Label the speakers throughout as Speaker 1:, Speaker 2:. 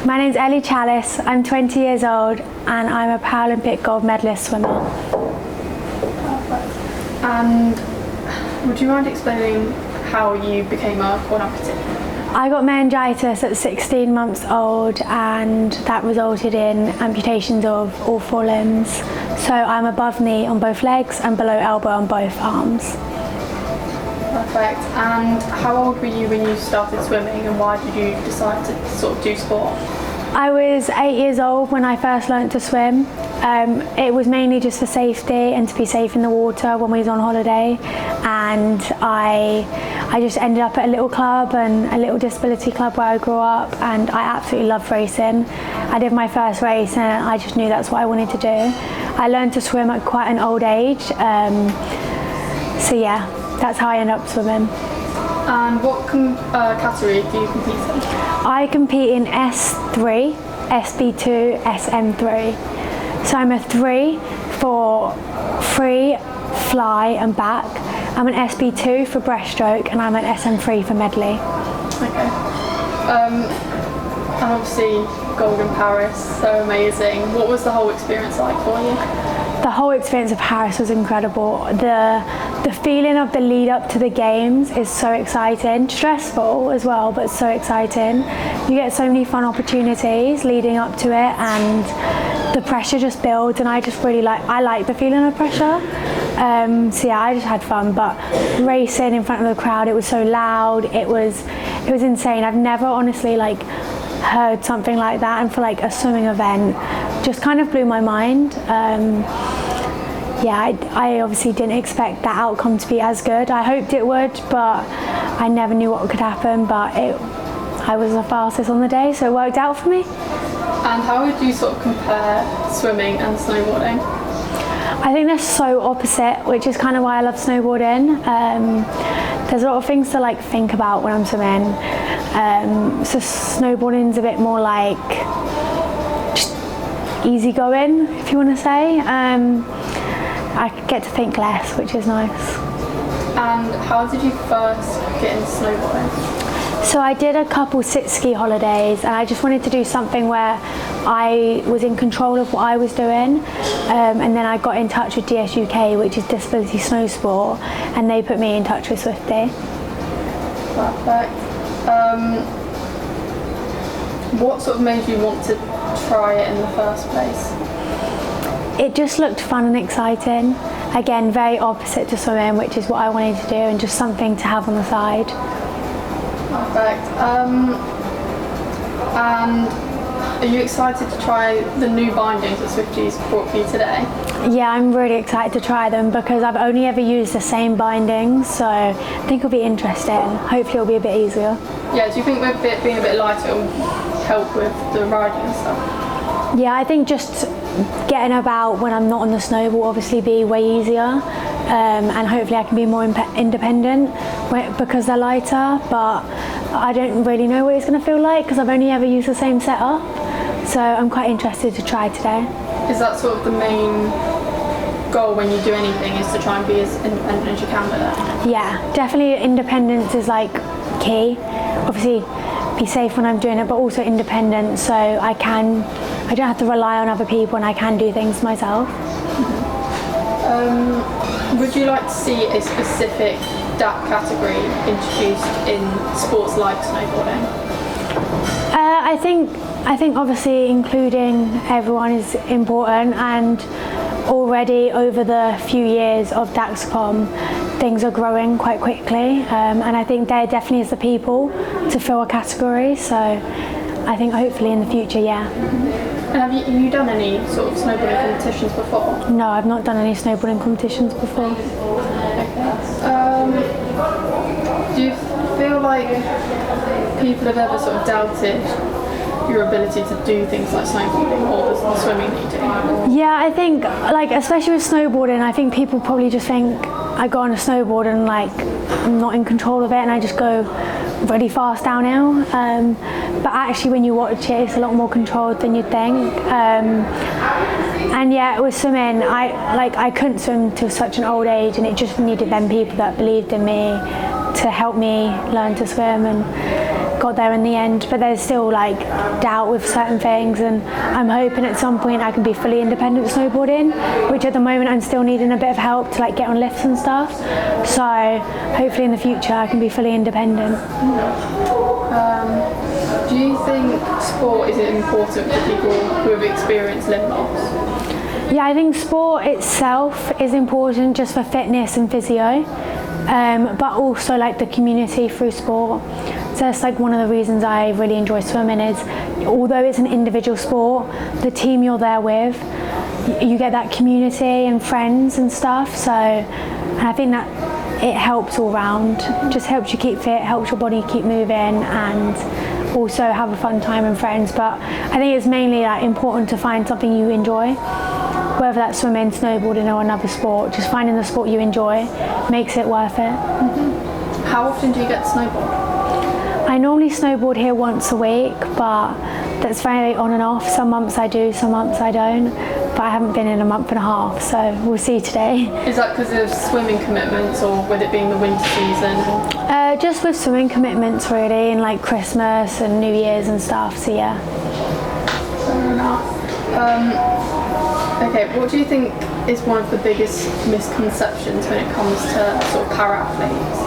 Speaker 1: My name's Ellie Challis, I'm 20 years old and I'm a Paralympic gold medalist swimmer.
Speaker 2: And would you mind explaining how you became a quad-amputee?
Speaker 1: I got meningitis at 16 months old and that resulted in amputations of all 4 limbs. So I'm above knee on both legs and below elbow on both arms.
Speaker 2: Perfect. And how old were you when you started swimming, and why did you decide to sort of do sport?
Speaker 1: I was 8 years old when I first learnt to swim. It was mainly just for safety and to be safe in the water when we was on holiday, and I just ended up at a little club and a little disability club where I grew up, and I absolutely loved racing. I did my first race and I just knew that's what I wanted to do. I learned to swim at quite an old age, so yeah, that's how I ended up swimming.
Speaker 2: And what category do you compete in?
Speaker 1: I compete in S3, SB2, SM3. So I'm a 3 for free, fly and back. I'm an SB2 for breaststroke, and I'm an SM3 for medley.
Speaker 2: Okay. And obviously gold in Paris, so amazing. What was the whole experience like for you?
Speaker 1: The whole experience of Paris was incredible. The feeling of the lead up to the games is so exciting, stressful as well, but so exciting. You get so many fun opportunities leading up to it, and the pressure just builds, and I like the feeling of pressure. So yeah, I just had fun, but racing in front of the crowd, it was so loud, it was insane. I've never honestly heard something like that, and for a swimming event just kind of blew my mind. Yeah, I obviously didn't expect that outcome to be as good. I hoped it would, but I never knew what could happen, but I was the fastest on the day, so it worked out for me.
Speaker 2: And how would you sort of compare swimming and snowboarding?
Speaker 1: I think they're so opposite, which is kind of why I love snowboarding. There's a lot of things to think about when I'm swimming. So snowboarding's a bit more just easygoing, if you want to say. I get to think less, which is nice.
Speaker 2: And how did you first get into snowboarding?
Speaker 1: So I did a couple sit-ski holidays, and I just wanted to do something where I was in control of what I was doing, and then I got in touch with DSUK, which is Disability Snow Sport, and they put me in touch with Swifty.
Speaker 2: Perfect. What sort of made you want to try it in the first place?
Speaker 1: It just looked fun and exciting. Again, very opposite to swimming, which is what I wanted to do, and just something to have on the side.
Speaker 2: Perfect. And are you excited to try the new bindings that Swifty's brought for you today?
Speaker 1: Yeah, I'm really excited to try them because I've only ever used the same bindings, so I think it'll be interesting. Hopefully it'll be a bit easier.
Speaker 2: Yeah, do you think with it being a bit lighter it will help with the riding and stuff?
Speaker 1: Yeah, I think just getting about when I'm not on the snow will obviously be way easier, and hopefully I can be more independent because they're lighter, but I don't really know what it's going to feel like because I've only ever used the same setup, so I'm quite interested to try today.
Speaker 2: Is that sort of the main goal when you do anything, is to try and be as independent as you can with it?
Speaker 1: Yeah, definitely independence is key. Obviously be safe when I'm doing it, but also independent, so I don't have to rely on other people and I can do things myself.
Speaker 2: Would you like to see a specific DAP category introduced in sports like snowboarding?
Speaker 1: I think obviously including everyone is important, and already over the few years of DAXCOM things are growing quite quickly, and I think there definitely is the people to fill a category, so I think hopefully in the future, yeah.
Speaker 2: And have you done any sort of snowboarding competitions before?
Speaker 1: No, I've not done any snowboarding competitions before.
Speaker 2: Okay. Do you feel like people have ever sort of doubted your ability to do things like snowboarding or the swimming that you do?
Speaker 1: Yeah, I think especially with snowboarding, I think people probably just think I go on a snowboard and I'm not in control of it and I just go really fast downhill, but actually when you watch it it's a lot more controlled than you'd think, and yeah, with swimming I couldn't swim till such an old age, and it just needed them people that believed in me to help me learn to swim and got there in the end, but there's still like doubt with certain things, and I'm hoping at some point I can be fully independent snowboarding, which at the moment I'm still needing a bit of help to like get on lifts and stuff. So hopefully in the future I can be fully independent.
Speaker 2: Do you think sport is important for people who have experienced limb loss?
Speaker 1: Yeah, I think sport itself is important just for fitness and physio, but also like the community through sport. So that's like one of the reasons I really enjoy swimming is, although it's an individual sport, the team you're there with, you get that community and friends and stuff. So and I think that it helps all round, just helps you keep fit, helps your body keep moving, and also have a fun time and friends. But I think it's mainly like important to find something you enjoy, whether that's swimming, snowboarding or another sport. Just finding the sport you enjoy makes it worth it.
Speaker 2: How often do you get to snowboard?
Speaker 1: I normally snowboard here once a week, but that's very on and off. Some months I do, some months I don't. But I haven't been in a month and a half, so we'll see today.
Speaker 2: Is that because of swimming commitments, or with it being the winter season?
Speaker 1: Just with swimming commitments really, and like Christmas and New Year's and stuff, so yeah.
Speaker 2: Fair enough. Okay, what do you think is one of the biggest misconceptions when it comes to sort of para-athletes?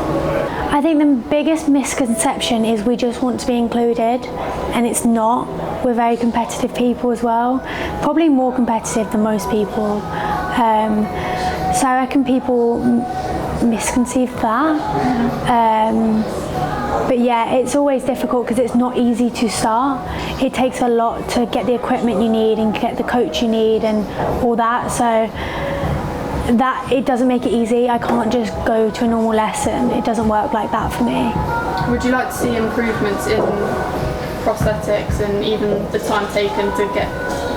Speaker 1: I think the biggest misconception is we just want to be included, and it's not. We're very competitive people as well, probably more competitive than most people. So I reckon people misconceive that. But yeah, it's always difficult because it's not easy to start. It takes a lot to get the equipment you need and get the coach you need and all that. So that it doesn't make it easy. I can't just go to a normal lesson. It doesn't work like that for me.
Speaker 2: Would you like to see improvements in prosthetics and even the time taken to get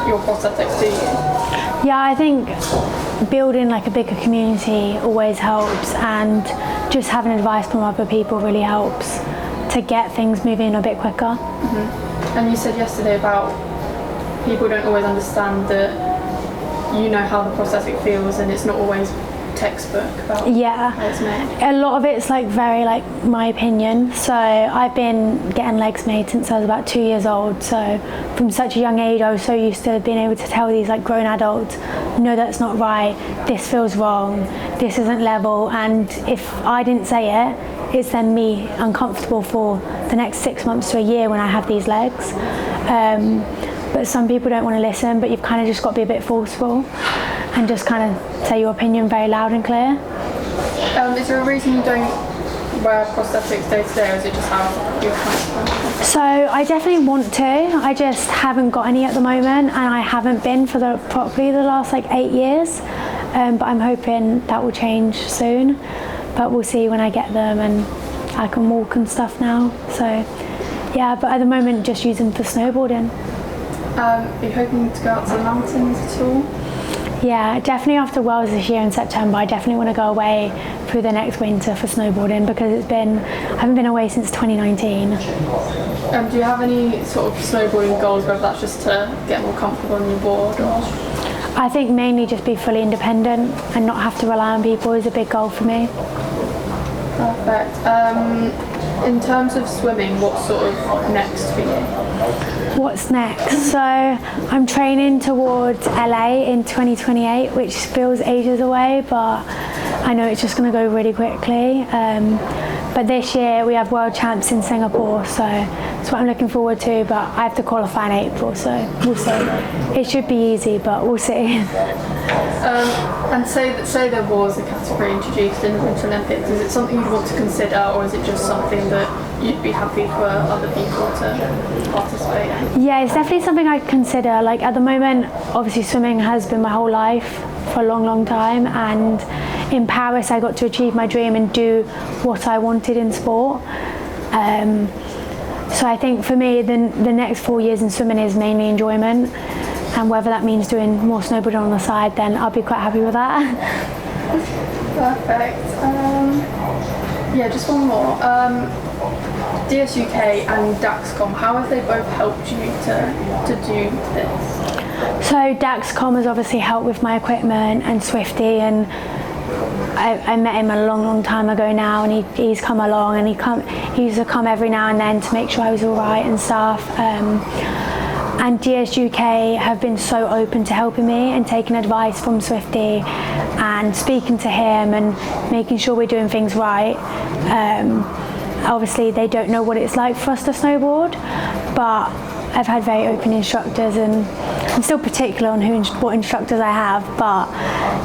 Speaker 2: your prosthetics to you?
Speaker 1: Yeah, I think building like a bigger community always helps, and just having advice from other people really helps to get things moving a bit quicker.
Speaker 2: And you said yesterday about people don't always understand that you know how the prosthetic feels and it's not always textbook about how it's made.
Speaker 1: A lot of it's like very like my opinion. So I've been getting legs made since I was about 2 years old, so from such a young age I was so used to being able to tell these like grown adults, no, that's not right, this feels wrong, this isn't level, and if I didn't say it, it's then me uncomfortable for the next 6 months to a year when I have these legs. But some people don't want to listen, but you've kind of just got to be a bit forceful and just kind of say your opinion very loud and clear.
Speaker 2: Is there a reason you don't wear prosthetics day to day, or is it just how you're comfortable?
Speaker 1: So I definitely want to, I just haven't got any at the moment, and I haven't been for probably the last like 8 years, but I'm hoping that will change soon, but we'll see when I get them, and I can walk and stuff now, so yeah, but at the moment just use them for snowboarding.
Speaker 2: Are you hoping to go out to the mountains at all?
Speaker 1: Yeah, definitely after Worlds this year in September, I definitely want to go away through the next winter for snowboarding, because I haven't been away since 2019.
Speaker 2: Do you have any sort of snowboarding goals, whether that's just to get more comfortable on your board, or?
Speaker 1: I think mainly just be fully independent and not have to rely on people is a big goal for me.
Speaker 2: Perfect. In terms of swimming, what's sort of next for you?
Speaker 1: What's next? So I'm training towards LA in 2028, which feels ages away, but I know it's just going to go really quickly. But this year we have World Champs in Singapore, so that's what I'm looking forward to, but I have to qualify in April, so we'll see. It should be easy, but we'll see.
Speaker 2: And say there was a category introduced in the Winter Olympics, is it something you'd want to consider, or is it just something that you'd be happy for other people to participate in?
Speaker 1: Yeah, it's definitely something I'd consider. Like at the moment, obviously swimming has been my whole life for a long, long time, and in Paris I got to achieve my dream and do what I wanted in sport. So I think for me the next 4 years in swimming is mainly enjoyment, and whether that means doing more snowboarding on the side, then I'll be quite happy with that.
Speaker 2: Perfect. Yeah, just one more. DSUK and Daxcom, how have they both helped you to do this?
Speaker 1: So Daxcom has obviously helped with my equipment, and Swifty, and I met him a long time ago now, and he's come along, and he used to come every now and then to make sure I was all right and stuff. And GS UK have been so open to helping me and taking advice from Swifty and speaking to him and making sure we're doing things right. Obviously they don't know what it's like for us to snowboard, but I've had very open instructors, and I'm still particular on what instructors I have, but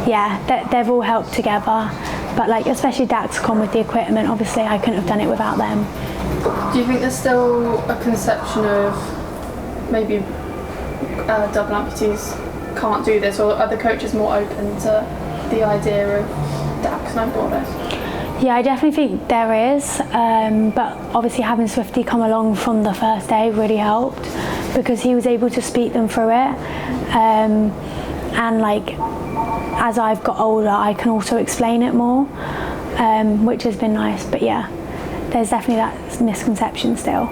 Speaker 1: yeah, they've all helped together. But like, especially Daxcom with the equipment, obviously I couldn't have done it without them.
Speaker 2: Do you think there's still a conception of maybe double amputees can't do this, or are the coaches more open to the idea of DAC snowboarders?
Speaker 1: Yeah, I definitely think there is, but obviously having Swifty come along from the first day really helped, because he was able to speak them through it, and like as I've got older I can also explain it more, which has been nice. But yeah, there's definitely that misconception still.